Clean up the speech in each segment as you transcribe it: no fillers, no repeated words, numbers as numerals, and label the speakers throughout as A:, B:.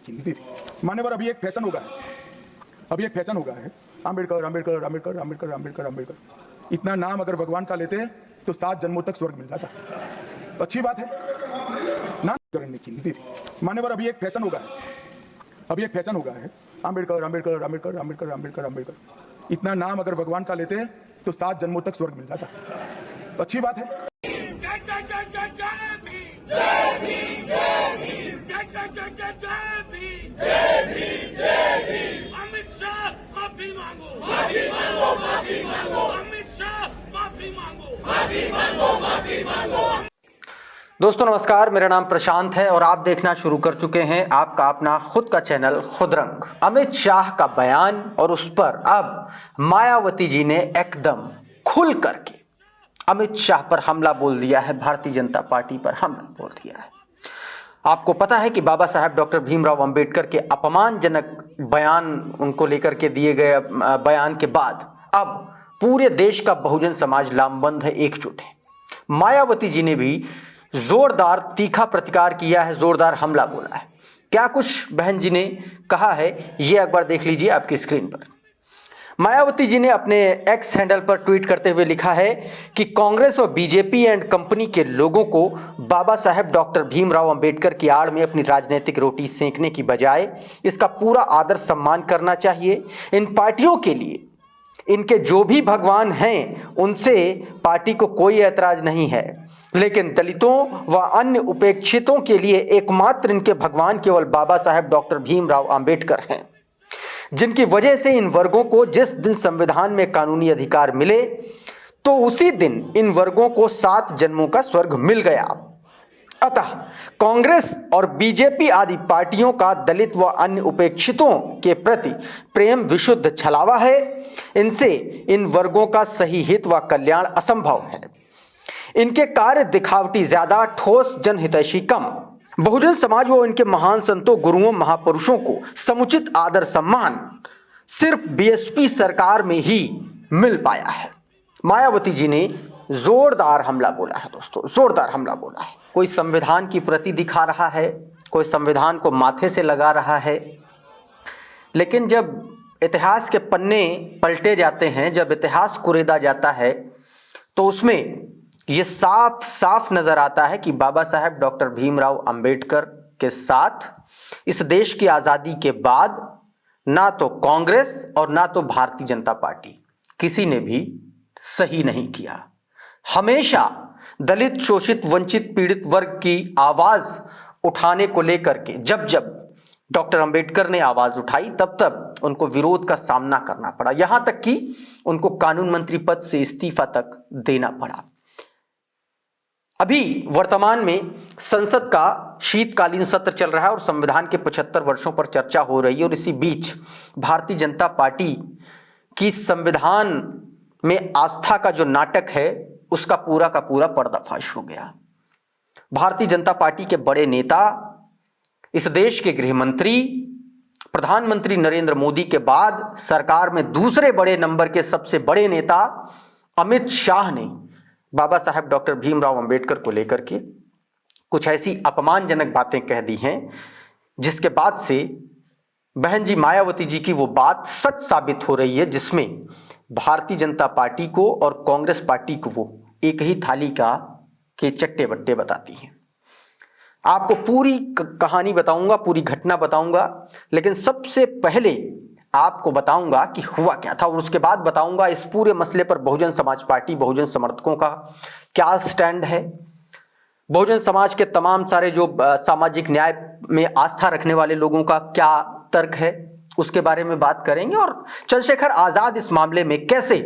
A: की नहीं दे रही। मान्यवर, अभी एक फैशन हो गया है, अम्बेडकर अम्बेडकर अम्बेडकर अम्बेडकर अम्बेडकर अम्बेडकर। इतना नाम अगर भगवान का लेते तो 7 जन्मों तक स्वर्ग मिल जाता। तो अच्छी बात है, नाम करने की नहीं दे रही। मान्यवर, अभी एक फैशन हो गया है, अम्बेडकर अम्बेडकर अम्बेडकर अम्बेडकर अम्बेडकर अम्बेडकर। इतना नाम अगर भगवान का लेते तो 7 जन्मों तक स्वर्ग मिल जाता। तो अच्छी बात है।
B: अमित शाह माफी मांगो, अमित शाह माफी मांगो।
C: दोस्तों नमस्कार, मेरा नाम प्रशांत है और आप देखना शुरू कर चुके हैं आपका अपना खुद का चैनल खुदरंग। अमित शाह का बयान और उस पर अब मायावती जी ने एकदम खुल करके अमित शाह पर हमला बोल दिया है, भारतीय जनता पार्टी पर हमला बोल दिया है। आपको पता है कि बाबा साहब डॉक्टर भीमराव अंबेडकर के अपमानजनक बयान उनको लेकर के दिए गए बयान के बाद अब पूरे देश का बहुजन समाज लामबंद है, एकजुट है। मायावती जी ने भी जोरदार तीखा प्रतिकार किया है, जोरदार हमला बोला है। क्या कुछ बहन जी ने कहा है ये एक बार देख लीजिए आपकी स्क्रीन पर। मायावती जी ने अपने एक्स हैंडल पर ट्वीट करते हुए लिखा है कि कांग्रेस और बीजेपी एंड कंपनी के लोगों को बाबा साहेब डॉक्टर भीमराव अंबेडकर की आड़ में अपनी राजनीतिक रोटी सेंकने की बजाय इसका पूरा आदर सम्मान करना चाहिए। इन पार्टियों के लिए इनके जो भी भगवान हैं उनसे पार्टी को कोई ऐतराज नहीं है, लेकिन दलितों व अन्य उपेक्षितों के लिए एकमात्र इनके भगवान केवल बाबा साहेब डॉक्टर भीमराव अंबेडकर हैं, जिनकी वजह से इन वर्गों को जिस दिन संविधान में कानूनी अधिकार मिले तो उसी दिन इन वर्गों को 7 जन्मों का स्वर्ग मिल गया। अतः कांग्रेस और बीजेपी आदि पार्टियों का दलित व अन्य उपेक्षितों के प्रति प्रेम विशुद्ध छलावा है। इनसे इन वर्गों का सही हित व कल्याण असंभव है। इनके कार्य दिखावटी ज्यादा, ठोस जनहितैषी कम। बहुजन समाज व इनके महान संतों, गुरुओं, महापुरुषों को समुचित आदर सम्मान सिर्फ बीएसपी सरकार में ही मिल पाया है। मायावती जी ने जोरदार हमला बोला है दोस्तों, जोरदार हमला बोला है। कोई संविधान की प्रति दिखा रहा है, कोई संविधान को माथे से लगा रहा है, लेकिन जब इतिहास के पन्ने पलटे जाते हैं, जब इतिहास कुरेदा जाता है तो उसमें ये साफ साफ नजर आता है कि बाबा साहेब डॉक्टर भीमराव अंबेडकर के साथ इस देश की आज़ादी के बाद ना तो कांग्रेस और ना तो भारतीय जनता पार्टी किसी ने भी सही नहीं किया। हमेशा दलित, शोषित, वंचित, पीड़ित वर्ग की आवाज उठाने को लेकर के जब जब डॉक्टर अंबेडकर ने आवाज उठाई तब तब उनको विरोध का सामना करना पड़ा, यहां तक कि उनको कानून मंत्री पद से इस्तीफा तक देना पड़ा। अभी वर्तमान में संसद का शीतकालीन सत्र चल रहा है और संविधान के 75 वर्षों पर चर्चा हो रही है और इसी बीच भारतीय जनता पार्टी की संविधान में आस्था का जो नाटक है उसका पूरा का पूरा पर्दाफाश हो गया। भारतीय जनता पार्टी के बड़े नेता, इस देश के गृह मंत्री, प्रधानमंत्री नरेंद्र मोदी के बाद सरकार में दूसरे बड़े नंबर के सबसे बड़े नेता अमित शाह ने बाबा साहेब डॉक्टर भीमराव अंबेडकर को लेकर के कुछ ऐसी अपमानजनक बातें कह दी हैं जिसके बाद से बहन जी मायावती जी की वो बात सच साबित हो रही है, जिसमें भारतीय जनता पार्टी को और कांग्रेस पार्टी को वो एक ही थाली का के चट्टे बट्टे बताती हैं। आपको पूरी कहानी बताऊंगा, पूरी घटना बताऊंगा, लेकिन सबसे पहले आपको बताऊंगा कि हुआ क्या था और उसके बाद बताऊंगा इस पूरे मसले पर बहुजन समाज पार्टी, बहुजन समर्थकों का क्या स्टैंड है, बहुजन समाज के तमाम सारे जो सामाजिक न्याय में आस्था रखने वाले लोगों का क्या तर्क है, उसके बारे में बात करेंगे। और चंद्रशेखर आजाद इस मामले में कैसे,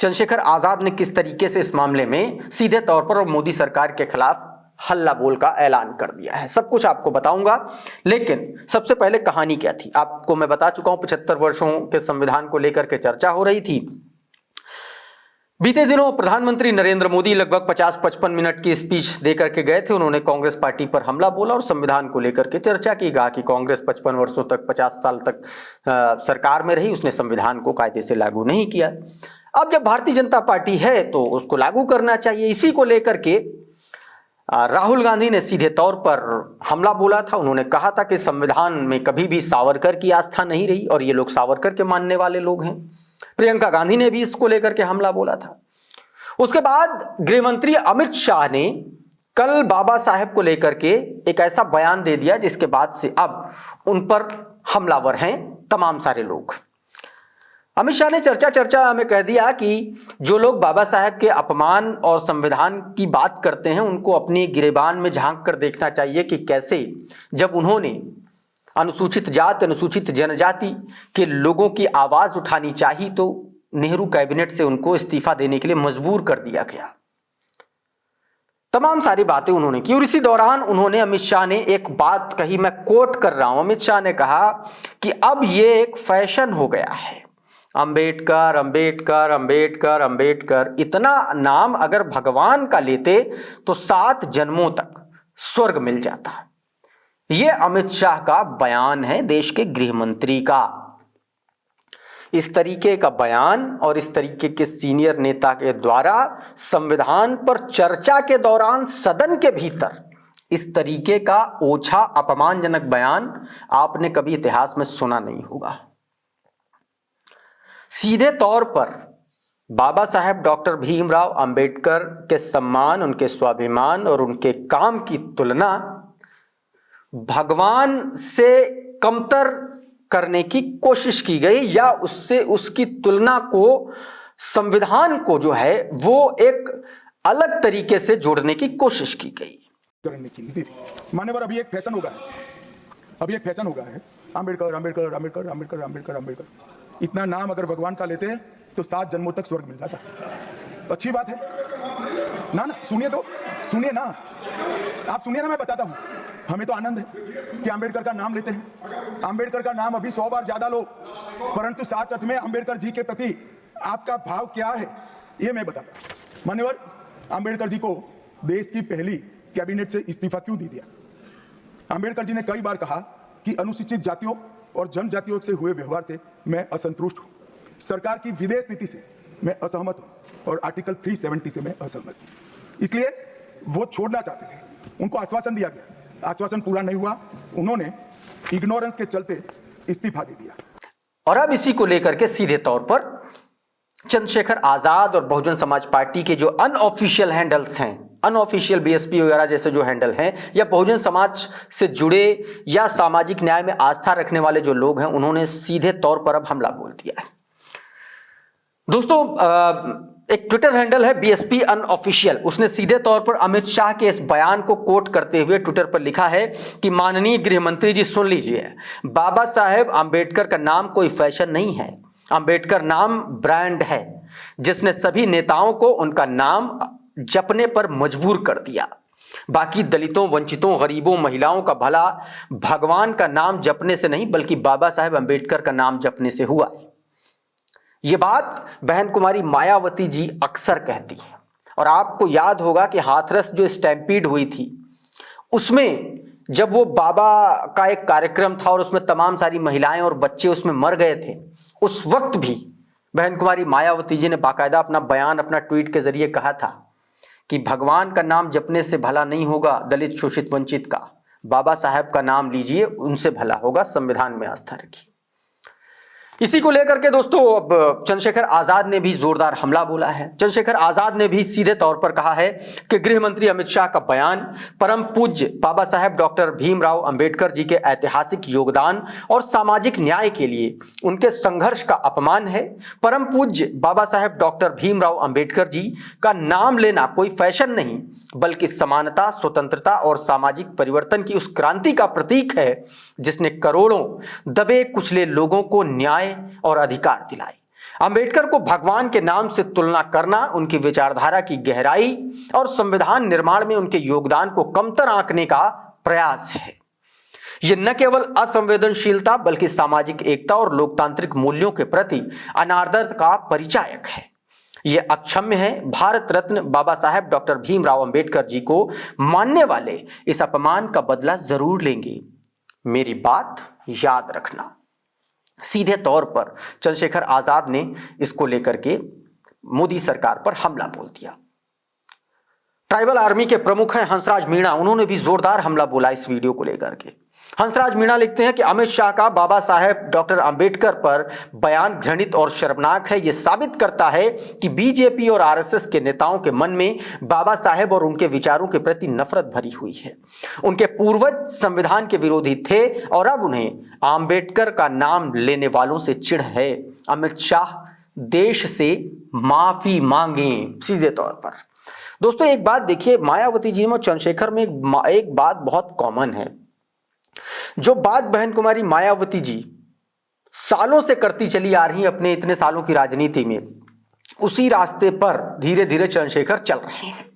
C: चंद्रशेखर आजाद ने किस तरीके से इस मामले में सीधे तौर पर और मोदी सरकार के खिलाफ हल्ला बोल का ऐलान कर दिया है, सब कुछ आपको बताऊंगा। लेकिन सबसे पहले कहानी क्या थी आपको मैं बता चुका हूं। 75 वर्षों के संविधान को लेकर के चर्चा हो रही थी। बीते दिनों प्रधानमंत्री नरेंद्र मोदी लगभग 50-55 मिनट की स्पीच देकर के गए थे। उन्होंने कांग्रेस पार्टी पर हमला बोला और संविधान को लेकर के चर्चा की। कहा कि कांग्रेस 55 वर्षों तक, 50 साल तक सरकार में रही, उसने संविधान को कायदे से लागू नहीं किया। अब जब भारतीय जनता पार्टी है तो उसको लागू करना चाहिए। इसी को लेकर के राहुल गांधी ने सीधे तौर पर हमला बोला था। उन्होंने कहा था कि संविधान में कभी भी सावरकर की आस्था नहीं रही और ये लोग सावरकर के मानने वाले लोग हैं। प्रियंका गांधी ने भी इसको लेकर के हमला बोला था। उसके बाद गृहमंत्री अमित शाह ने कल बाबा साहेब को लेकर के एक ऐसा बयान दे दिया जिसके बाद से अब उन पर हमलावर हैं तमाम सारे लोग। अमित शाह ने चर्चा में कह दिया कि जो लोग बाबा साहेब के अपमान और संविधान की बात करते हैं उनको अपनी गिरेबान में झांक कर देखना चाहिए कि कैसे जब उन्होंने अनुसूचित जाति अनुसूचित जनजाति के लोगों की आवाज उठानी चाहिए तो नेहरू कैबिनेट से उनको इस्तीफा देने के लिए मजबूर कर दिया गया। तमाम सारी बातें उन्होंने की और इसी दौरान उन्होंने अमित शाह ने एक बात कही, मैं कोट कर रहा हूं। अमित शाह ने कहा कि अब ये एक फैशन हो गया है, अंबेडकर अंबेडकर अंबेडकर अंबेडकर। इतना नाम अगर भगवान का लेते तो 7 जन्मों तक स्वर्ग मिल जाता। यह अमित शाह का बयान है, देश के गृह मंत्री का। इस तरीके का बयान और इस तरीके के सीनियर नेता के द्वारा संविधान पर चर्चा के दौरान सदन के भीतर इस तरीके का ओछा अपमानजनक बयान आपने कभी इतिहास में सुना नहीं होगा। सीधे तौर पर बाबा साहेब डॉक्टर भीमराव अंबेडकर के सम्मान, उनके स्वाभिमान और उनके काम की तुलना भगवान से कमतर करने की कोशिश की गई या उससे उसकी तुलना को संविधान को जो है वो एक अलग तरीके से जोड़ने की कोशिश की गई।
A: करने की नीति मान्यवर अभी एक फैशन होगा है, अभी एक फैशन होगा है अंबेडकर अंबेडकर अंबेडकर अंबेडकर अंबेडकर अंबेडकर। इतना नाम अगर भगवान का लेते तो 7 जन्मों तक स्वर्ग मिल जाता। अच्छी बात है ना? ना सुनिए तो, सुनिए ना, आप सुनिए ना, मैं बताता हूं। हमें तो आनंद है कि अंबेडकर का नाम लेते हैं। अंबेडकर का नाम अभी 100 बार ज्यादा लो, परंतु साथ अर्थ में अंबेडकर जी के प्रति आपका भाव क्या है ये मैं बताता हूं। मान्यवर अंबेडकर जी को देश की पहली कैबिनेट से इस्तीफा क्यों दे दिया? अंबेडकर जी ने कई बार कहा कि अनुसूचित जातियों और जनजातियों से हुए व्यवहार से मैं असंतुष्ट हूं, सरकार की विदेश नीति से मैं असहमत हूं और आर्टिकल 370 से मैं असहमत हूं। इसलिए वो छोड़ना चाहते थे। उनको आश्वासन दिया गया, आश्वासन पूरा नहीं हुआ, उन्होंने इग्नोरेंस के चलते इस्तीफा दे दिया।
C: और अब इसी को लेकर के सीधे तौर पर चंद्रशेखर आजाद और बहुजन समाज पार्टी के जो अनऑफिशियल हैंडल्स हैं, अनऑफिशियल बीएसपी वगैरह जैसे जो हैंडल हैं या बहुजन समाज से जुड़े या सामाजिक न्याय में आस्था रखने वाले जो लोग हैं, उन्होंने सीधे तौर पर अब हमला बोल दिया है। दोस्तों एक ट्विटर हैंडल है बीएसपी अनऑफिशियल, उसने सीधे तौर पर अमित शाह के इस बयान को कोट करते हुए ट्विटर पर लिखा है कि माननीय गृह मंत्री जी सुन लीजिए, बाबा साहेब अंबेडकर का नाम कोई फैशन नहीं है। अंबेडकर नाम ब्रांड है जिसने सभी नेताओं को उनका नाम जपने पर मजबूर कर दिया। बाकी दलितों, वंचितों, गरीबों, महिलाओं का भला भगवान का नाम जपने से नहीं बल्कि बाबा साहेब अंबेडकर का नाम जपने से हुआ। यह बात बहन कुमारी मायावती जी अक्सर कहती है और आपको याद होगा कि हाथरस जो स्टैम्पीड हुई थी उसमें जब वो बाबा का एक कार्यक्रम था और उसमें तमाम सारी महिलाएं और बच्चे उसमें मर गए थे, उस वक्त भी बहन कुमारी मायावती जी ने बाकायदा अपना बयान अपना ट्वीट के जरिए कहा था कि भगवान का नाम जपने से भला नहीं होगा दलित, शोषित, वंचित का, बाबा साहेब का नाम लीजिए, उनसे भला होगा, संविधान में आस्था रखिए। इसी को लेकर के दोस्तों अब चंद्रशेखर आजाद ने भी जोरदार हमला बोला है। चंद्रशेखर आजाद ने भी सीधे तौर पर कहा है कि गृह मंत्री अमित शाह का बयान परम पूज्य बाबा साहेब डॉक्टर भीमराव अंबेडकर जी के ऐतिहासिक योगदान और सामाजिक न्याय के लिए उनके संघर्ष का अपमान है। परम पूज्य बाबा साहेब डॉक्टर भीमराव अंबेडकर जी का नाम लेना कोई फैशन नहीं बल्कि समानता, स्वतंत्रता और सामाजिक परिवर्तन की उस क्रांति का प्रतीक है जिसने करोड़ों दबे कुचले लोगों को न्याय और अधिकार दिलाए। अंबेडकर को भगवान के नाम से तुलना करना उनकी विचारधारा की गहराई और संविधान निर्माण में उनके योगदान को कमतर आंकने का प्रयास है। यह न केवल असंवेदनशीलता बल्कि सामाजिक एकता और लोकतांत्रिक मूल्यों के प्रति अनादर का परिचायक है। यह अक्षम्य है। भारत रत्न बाबा साहेब डॉक्टर भीमराव अंबेडकर जी को मानने वाले इस अपमान का बदला जरूर लेंगे, मेरी बात याद रखना। सीधे तौर पर चंद्रशेखर आजाद ने इसको लेकर के मोदी सरकार पर हमला बोल दिया। ट्राइबल आर्मी के प्रमुख हैं हंसराज मीणा, उन्होंने भी जोरदार हमला बोला इस वीडियो को लेकर के। हंसराज मीणा लिखते हैं कि अमित शाह का बाबा साहेब डॉक्टर अंबेडकर पर बयान घृणित और शर्मनाक है। यह साबित करता है कि बीजेपी और आरएसएस के नेताओं के मन में बाबा साहेब और उनके विचारों के प्रति नफरत भरी हुई है। उनके पूर्वज संविधान के विरोधी थे और अब उन्हें अंबेडकर का नाम लेने वालों से चिढ़ है। अमित शाह देश से माफी मांगे सीधे तौर पर। दोस्तों एक बात देखिए, मायावती जी में और चंद्रशेखर में एक बात बहुत कॉमन है। जो बात बहन कुमारी मायावती जी सालों से करती चली आ रही अपने इतने सालों की राजनीति में, उसी रास्ते पर धीरे धीरे चंद्रशेखर चल रहे हैं।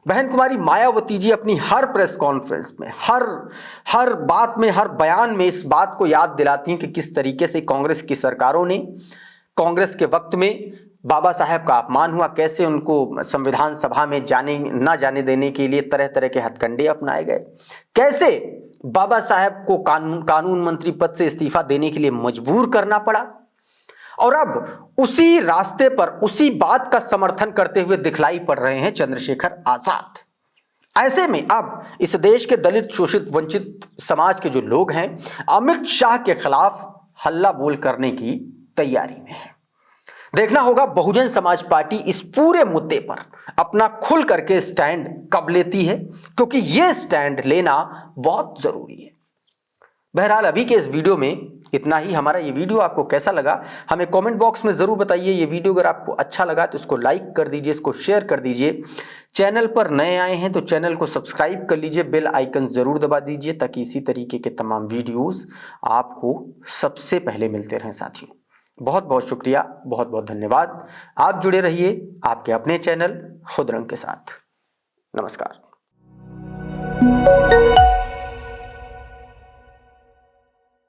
C: बहन कुमारी मायावती जी अपनी हर प्रेस कॉन्फ्रेंस में, हर बात में, हर बयान में इस बात को याद दिलाती हैं कि किस तरीके से कांग्रेस की सरकारों ने, कांग्रेस के वक्त में बाबा साहेब का अपमान हुआ, कैसे उनको संविधान सभा में ना जाने देने के लिए तरह तरह के हथकंडे अपनाए गए, कैसे बाबा साहेब को कानून मंत्री पद से इस्तीफा देने के लिए मजबूर करना पड़ा। और अब उसी रास्ते पर, उसी बात का समर्थन करते हुए दिखलाई पड़ रहे हैं चंद्रशेखर आजाद। ऐसे में अब इस देश के दलित, शोषित, वंचित समाज के जो लोग हैं अमित शाह के खिलाफ हल्ला बोल करने की तैयारी में है। देखना होगा बहुजन समाज पार्टी इस पूरे मुद्दे पर अपना खुल करके स्टैंड कब लेती है, क्योंकि यह स्टैंड लेना बहुत जरूरी है। बहरहाल अभी के इस वीडियो में इतना ही। हमारा ये वीडियो आपको कैसा लगा हमें कमेंट बॉक्स में जरूर बताइए। ये वीडियो अगर आपको अच्छा लगा तो इसको लाइक कर दीजिए, इसको शेयर कर दीजिए। चैनल पर नए आए हैं तो चैनल को सब्सक्राइब कर लीजिए, बेल आइकन जरूर दबा दीजिए ताकि इसी तरीके के तमाम वीडियोस आपको सबसे पहले मिलते रहें साथियों। बहुत बहुत शुक्रिया, बहुत बहुत धन्यवाद। आप जुड़े रहिए आपके अपने चैनल खुदरंग के साथ। नमस्कार।